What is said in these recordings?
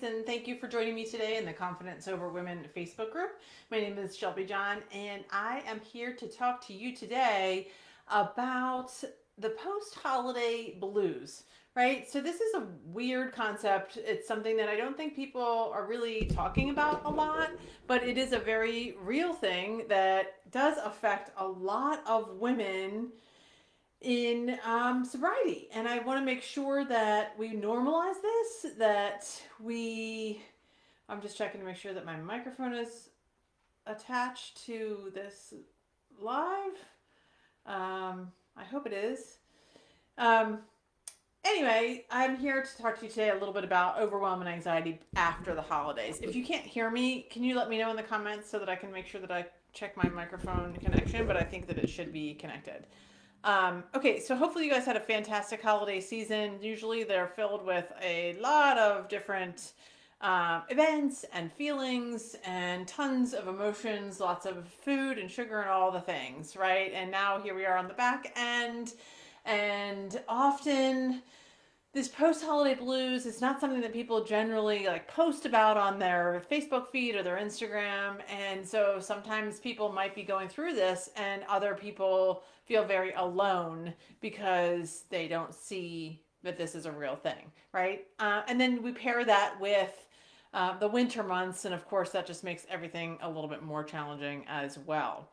ladies, and thank you for joining me today in the Confident Sober Women Facebook group. My name is Shelby John, and I am here to talk to you today about the post-holiday blues, right? So this is a weird concept. It's something that I don't think people are really talking about a lot, but it is a very real thing that does affect a lot of women in sobriety. And I want to make sure that we normalize this, I'm just checking to make sure that my microphone is attached to this live. I hope it is. Um, anyway, I'm here to talk to you today a little bit about overwhelm and anxiety after the holidays. If you can't hear me, can you let me know in the comments so that I can make sure that I check my microphone connection? But I think that it should be connected. Okay, so hopefully you guys had a fantastic holiday season. Usually they're filled with a lot of different events and feelings and tons of emotions, lots of food and sugar and all the things, right? And now here we are on the back end, and often this post-holiday blues is not something that people generally like post about on their Facebook feed or their Instagram. And so sometimes people might be going through this and other people feel very alone because they don't see that this is a real thing, right? And then we pair that with the winter months, and of course that just makes everything a little bit more challenging as well.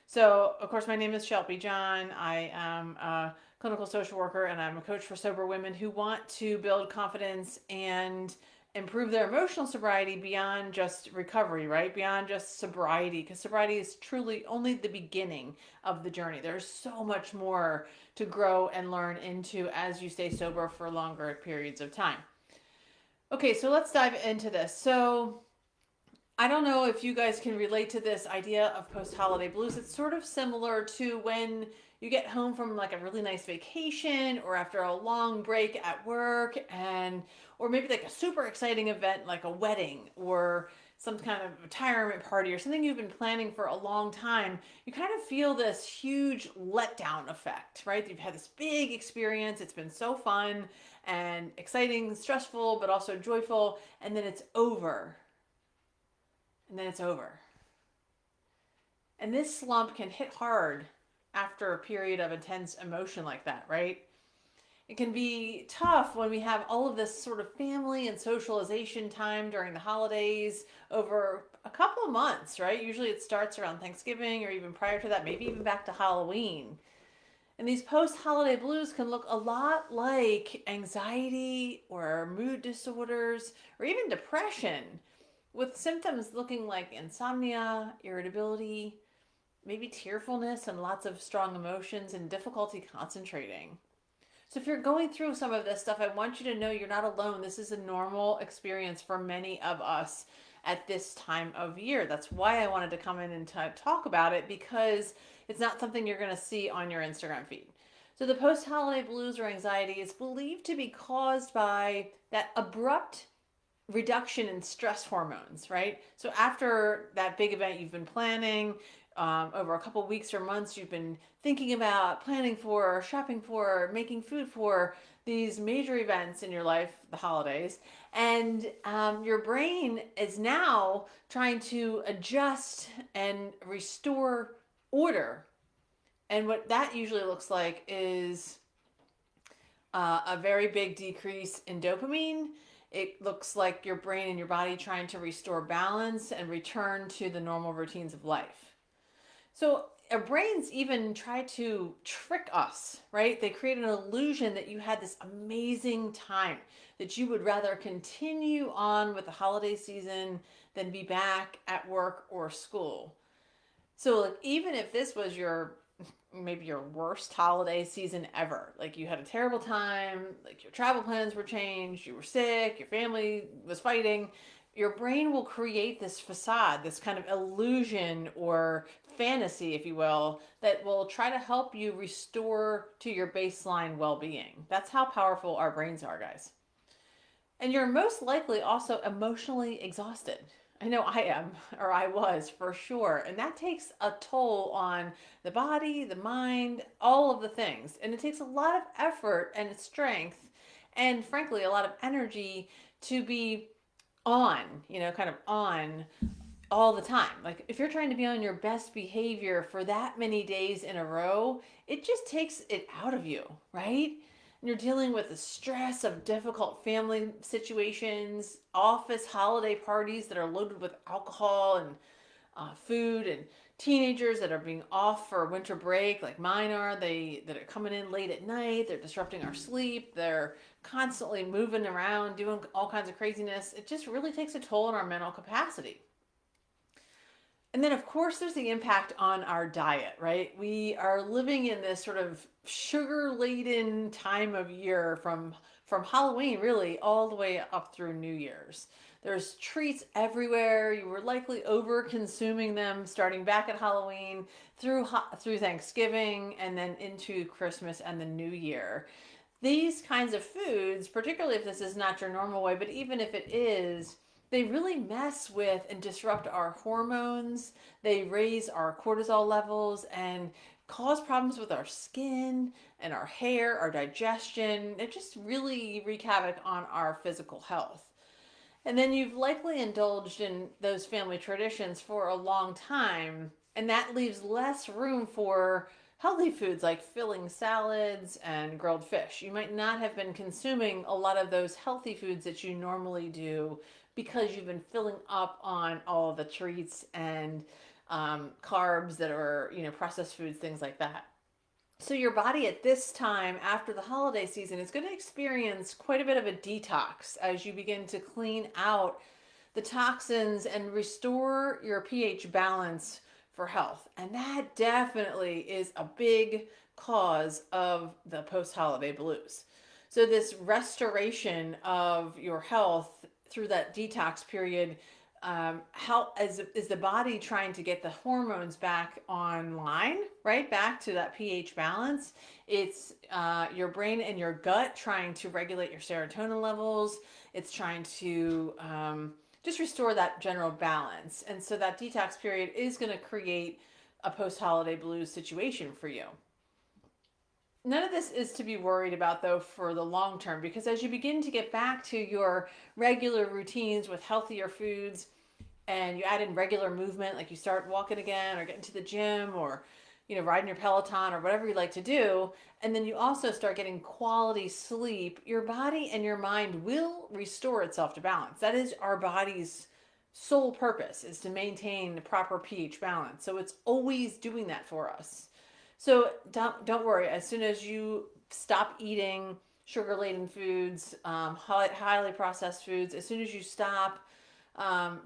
So, of course, my name is Shelby John. I am a clinical social worker, and I'm a coach for sober women who want to build confidence and improve their emotional sobriety beyond just recovery, right? Beyond just sobriety, because sobriety is truly only the beginning of the journey. There's so much more to grow and learn into as you stay sober for longer periods of time. Okay, so let's dive into this. So, I don't know if you guys can relate to this idea of post-holiday blues. It's sort of similar to when you get home from like a really nice vacation or after a long break at work, and or maybe like a super exciting event like a wedding or some kind of retirement party or something you've been planning for a long time. You kind of feel this huge letdown effect, right? You've had this big experience, it's been so fun and exciting, stressful, but also joyful, and then it's over, and then it's over. And this slump can hit hard after a period of intense emotion like that, right? It can be tough when we have all of this sort of family and socialization time during the holidays over a couple of months, right? Usually it starts around Thanksgiving or even prior to that, maybe even back to Halloween. And these post-holiday blues can look a lot like anxiety or mood disorders or even depression, with symptoms looking like insomnia, irritability, maybe tearfulness and lots of strong emotions and difficulty concentrating. So if you're going through some of this stuff, I want you to know you're not alone. This is a normal experience for many of us at this time of year. That's why I wanted to come in and talk about it, because it's not something you're going to see on your Instagram feed. So the post-holiday blues or anxiety is believed to be caused by that abrupt reduction in stress hormones, right? So after that big event you've been planning, over a couple weeks or months, you've been thinking about planning for, shopping for, making food for these major events in your life, the holidays, and your brain is now trying to adjust and restore order. And what that usually looks like is a very big decrease in dopamine. It looks like your brain and your body trying to restore balance and return to the normal routines of life. So our brains even try to trick us, right? They create an illusion that you had this amazing time, that you would rather continue on with the holiday season than be back at work or school. So like, even if this was maybe your worst holiday season ever, like you had a terrible time, like your travel plans were changed, you were sick, your family was fighting, your brain will create this facade, this kind of illusion or fantasy, if you will, that will try to help you restore to your baseline well-being. That's how powerful our brains are, guys. And you're most likely also emotionally exhausted. I know I am, or I was for sure. And that takes a toll on the body, the mind, all of the things. And it takes a lot of effort and strength and, frankly, a lot of energy to be on, kind of on all the time. Like if you're trying to be on your best behavior for that many days in a row, it just takes it out of you, right? And you're dealing with the stress of difficult family situations, office holiday parties that are loaded with alcohol and food, and teenagers that are being off for winter break like mine are, they that are coming in late at night, they're disrupting our sleep, they're constantly moving around doing all kinds of craziness. It just really takes a toll on our mental capacity. And then, of course, there's the impact on our diet, right? We are living in this sort of sugar laden time of year from Halloween, really, all the way up through New Year's. There's treats everywhere. You were likely over consuming them starting back at Halloween through Thanksgiving and then into Christmas and the New Year. These kinds of foods, particularly if this is not your normal way, but even if it is, they really mess with and disrupt our hormones. They raise our cortisol levels and cause problems with our skin and our hair, our digestion. It just really wreak havoc on our physical health. And then you've likely indulged in those family traditions for a long time, and that leaves less room for healthy foods like filling salads and grilled fish. You might not have been consuming a lot of those healthy foods that you normally do because you've been filling up on all the treats and carbs that are, processed foods, things like that. So your body at this time after the holiday season is going to experience quite a bit of a detox as you begin to clean out the toxins and restore your pH balance for health. And that definitely is a big cause of the post-holiday blues. So this restoration of your health through that detox period, how is the body trying to get the hormones back online, right, back to that pH balance. It's your brain and your gut trying to regulate your serotonin levels. It's trying to just restore that general balance. And so that detox period is going to create a post-holiday blues situation for you. None of this is to be worried about, though, for the long term, because as you begin to get back to your regular routines with healthier foods and you add in regular movement, like you start walking again or getting to the gym or riding your Peloton or whatever you like to do, and then you also start getting quality sleep, your body and your mind will restore itself to balance. That is our body's sole purpose, is to maintain the proper pH balance. So it's always doing that for us. So don't worry. As soon as you stop eating sugar-laden foods, highly processed foods, as soon as you stop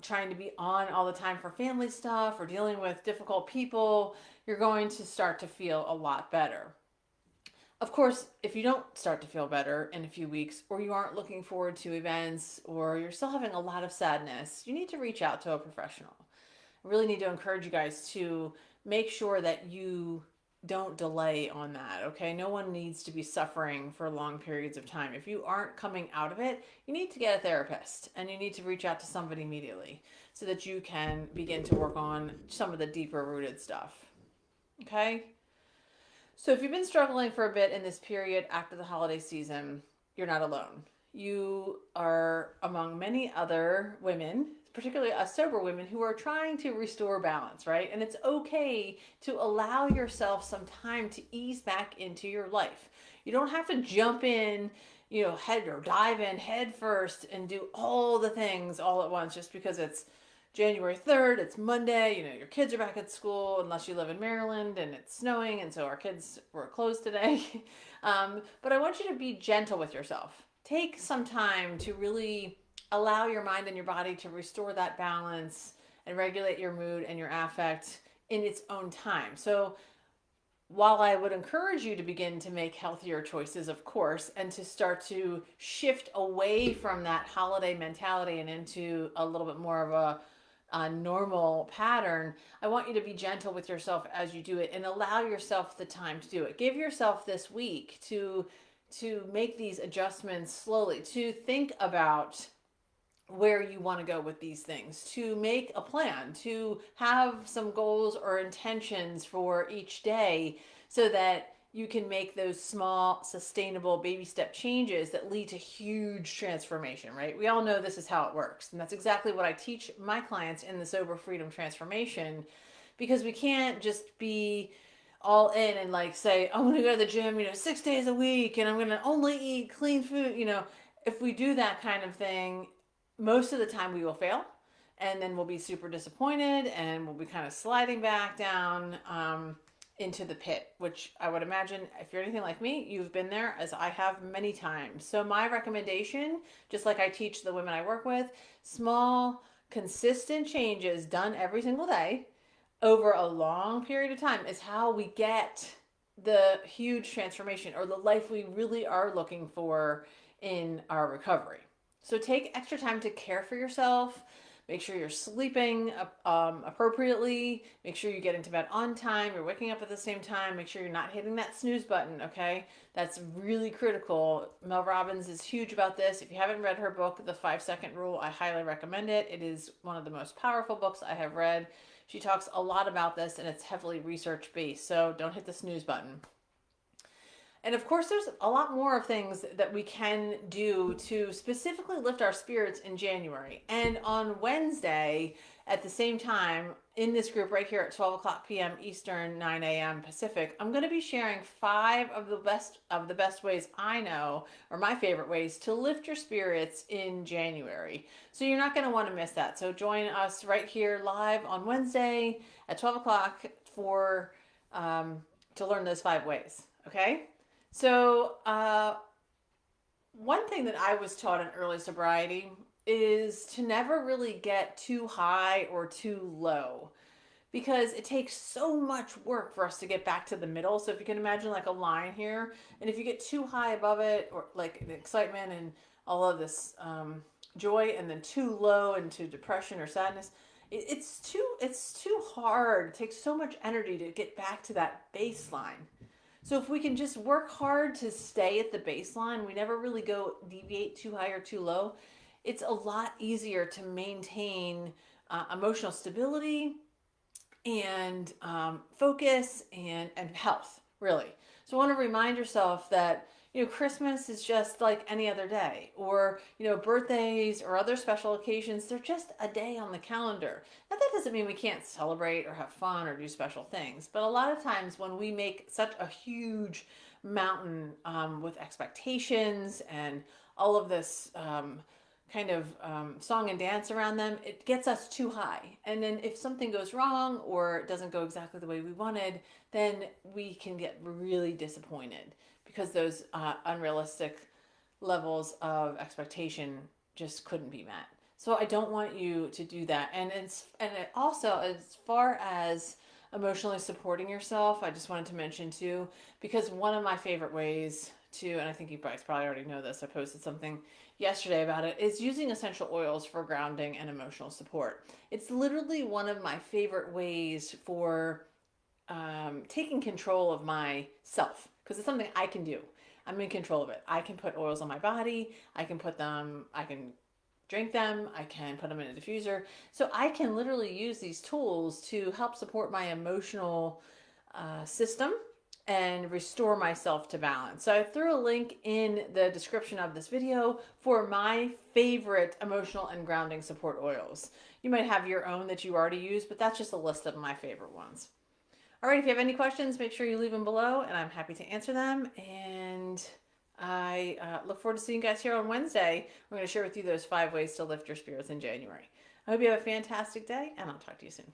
trying to be on all the time for family stuff or dealing with difficult people, you're going to start to feel a lot better. Of course, if you don't start to feel better in a few weeks, or you aren't looking forward to events, or you're still having a lot of sadness, you need to reach out to a professional. I really need to encourage you guys to make sure that you don't delay on that, okay? No one needs to be suffering for long periods of time. If you aren't coming out of it, you need to get a therapist and you need to reach out to somebody immediately so that you can begin to work on some of the deeper rooted stuff, okay? So if you've been struggling for a bit in this period after the holiday season, you're not alone. You are among many other women, particularly us sober women, who are trying to restore balance, right? And it's okay to allow yourself some time to ease back into your life. You don't have to jump in, head or dive in head first and do all the things all at once just because it's January 3rd, it's Monday, your kids are back at school, unless you live in Maryland and it's snowing, and so our kids were closed today. But I want you to be gentle with yourself. Take some time to really allow your mind and your body to restore that balance and regulate your mood and your affect in its own time. So while I would encourage you to begin to make healthier choices, of course, and to start to shift away from that holiday mentality and into a little bit more of a normal pattern, I want you to be gentle with yourself as you do it and allow yourself the time to do it. Give yourself this week to make these adjustments slowly, to think about where you want to go with these things, to make a plan, to have some goals or intentions for each day so that you can make those small, sustainable baby step changes that lead to huge transformation, right? We all know this is how it works. And that's exactly what I teach my clients in the Sober Freedom Transformation, because we can't just be all in and like say, I'm going to go to the gym, 6 days a week and I'm going to only eat clean food. If we do that kind of thing, most of the time we will fail, and then we'll be super disappointed and we'll be kind of sliding back down into the pit, which I would imagine if you're anything like me, you've been there, as I have many times. So my recommendation, just like I teach the women I work with, small, consistent changes done every single day over a long period of time is how we get the huge transformation or the life we really are looking for in our recovery. So take extra time to care for yourself. Make sure you're sleeping appropriately. Make sure you get into bed on time. You're waking up at the same time. Make sure you're not hitting that snooze button, okay? That's really critical. Mel Robbins is huge about this. If you haven't read her book, The 5-Second Rule, I highly recommend it. It is one of the most powerful books I have read. She talks a lot about this, and it's heavily research-based, so don't hit the snooze button. And of course, there's a lot more of things that we can do to specifically lift our spirits in January. And on Wednesday, at the same time, in this group right here at 12 o'clock p.m. Eastern, 9 a.m. Pacific, I'm going to be sharing 5 of the best ways I know, or my favorite ways, to lift your spirits in January. So you're not going to want to miss that. So join us right here live on Wednesday at 12 o'clock for to learn those 5 ways. Okay? So, one thing that I was taught in early sobriety is to never really get too high or too low, because it takes so much work for us to get back to the middle. So if you can imagine like a line here, and if you get too high above it, or like the excitement and all of this joy, and then too low into depression or sadness, it's too hard. It takes so much energy to get back to that baseline. So if we can just work hard to stay at the baseline, we never really go deviate too high or too low, it's a lot easier to maintain emotional stability and focus and health, really. So I want to remind yourself that Christmas is just like any other day, or birthdays or other special occasions, they're just a day on the calendar. Now that doesn't mean we can't celebrate or have fun or do special things, but a lot of times when we make such a huge mountain with expectations and all of this kind of song and dance around them, it gets us too high. And then if something goes wrong or it doesn't go exactly the way we wanted, then we can get really disappointed, because those unrealistic levels of expectation just couldn't be met. So I don't want you to do that. And it also, as far as emotionally supporting yourself, I just wanted to mention too, because one of my favorite ways to, and I think you guys probably already know this, I posted something yesterday about it, is using essential oils for grounding and emotional support. It's literally one of my favorite ways for taking control of myself, because it's something I can do. I'm in control of it. I can put oils on my body. I can drink them. I can put them in a diffuser. So I can literally use these tools to help support my emotional system and restore myself to balance. So I threw a link in the description of this video for my favorite emotional and grounding support oils. You might have your own that you already use, but that's just a list of my favorite ones. All right, if you have any questions, make sure you leave them below, and I'm happy to answer them. And I look forward to seeing you guys here on Wednesday. We're going to share with you those 5 ways to lift your spirits in January. I hope you have a fantastic day, and I'll talk to you soon.